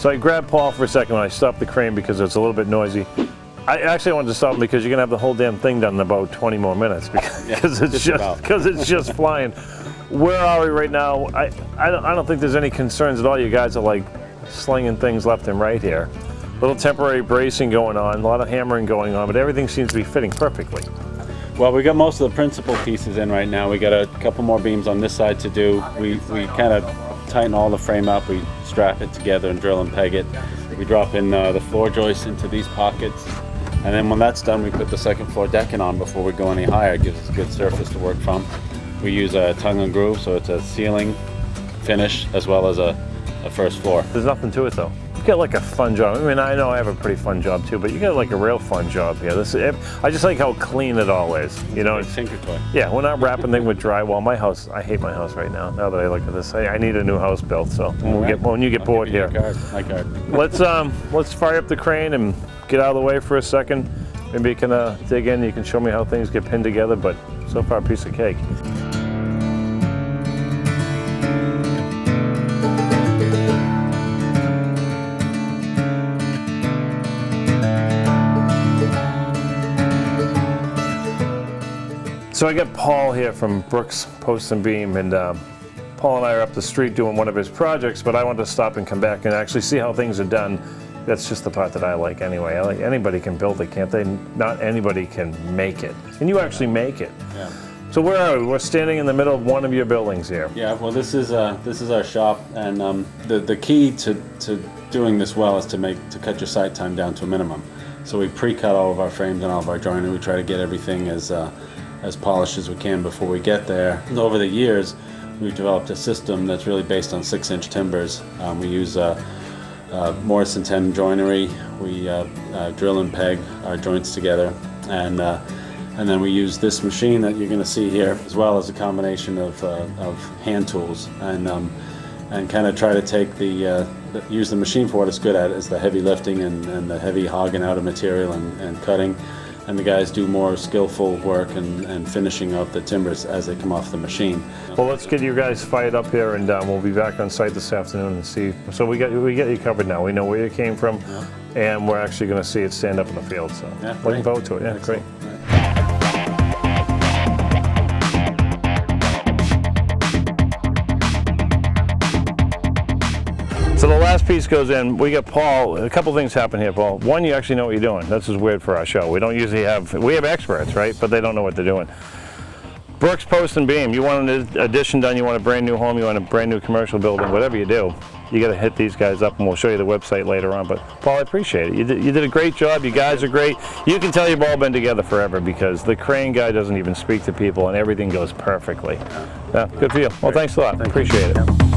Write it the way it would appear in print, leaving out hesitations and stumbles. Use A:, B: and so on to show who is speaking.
A: So I grabbed Paul for a second when I stopped the crane because it's a little bit noisy. I actually wanted to stop him because you're gonna have the whole damn thing done in about 20 more minutes because it's just flying. Where are we right now? I don't think there's any concerns at all. You guys are like slinging things left and right here. Little temporary bracing going on, a lot of hammering going on, but everything seems to be fitting perfectly.
B: Well, we got most of the principal pieces in right now. We got a couple more beams on this side to do. We kind of tighten all the frame up. We strap it together and drill and peg it. We drop in the floor joists into these pockets. And then when that's done, we put the second floor decking on before we go any higher. It gives us a good surface to work from. We use a tongue and groove, so it's a ceiling finish as well as a first floor.
A: There's nothing to it though. You got like a fun job. I mean, I know I have a pretty fun job too, but you got like a real fun job here. I just like how clean it all is. You know,
B: it's tinker toy.
A: Yeah, we're not wrapping things with drywall. My house, I hate my house right now. Now that I look at this, I need a new house built. So when you get bored here,
B: my card.
A: Let's fire up the crane and get out of the way for a second. Maybe you can dig in. You can show me how things get pinned together. But so far, a piece of cake. So I got Paul here from Brooks Post and Beam, and Paul and I are up the street doing one of his projects, but I wanted to stop and come back and actually see how things are done. That's just the part that I like anyway. Anybody can build it, can't they? Not anybody can make it. And you actually make it.
B: Yeah.
A: So where are we? We're standing in the middle of one of your buildings here.
B: Yeah, well this is our shop, and the key to doing this well is to cut your site time down to a minimum. So we pre-cut all of our frames and all of our joinery. We try to get everything as polished as we can before we get there. And over the years, we've developed a system that's really based on 6-inch timbers. We use Morrison 10 joinery. We drill and peg our joints together, and then we use this machine that you're going to see here, as well as a combination of hand tools, and kind of try to take use the machine for what it's good at, is the heavy lifting and the heavy hogging out of material and cutting. And the guys do more skillful work and finishing up the timbers as they come off the machine.
A: Well, let's get you guys fired up here, and we'll be back on site this afternoon and see. So we got you covered now. We know where you came from, and we're actually going to see it stand up in the field. So looking forward to it. Yeah, great. So the last piece goes in. We got Paul. A couple things happen here, Paul. One, you actually know what you're doing. This is weird for our show. We don't usually we have experts, right? But they don't know what they're doing. Brooks Post and Beam. You want an addition done, you want a brand new home, you want a brand new commercial building, whatever you do, you got to hit these guys up, and we'll show you the website later on. But Paul, I appreciate it. You did a great job. You guys are great. You can tell you've all been together forever because the crane guy doesn't even speak to people, and everything goes perfectly. Yeah, good for you. Well, thanks a lot. Appreciate it.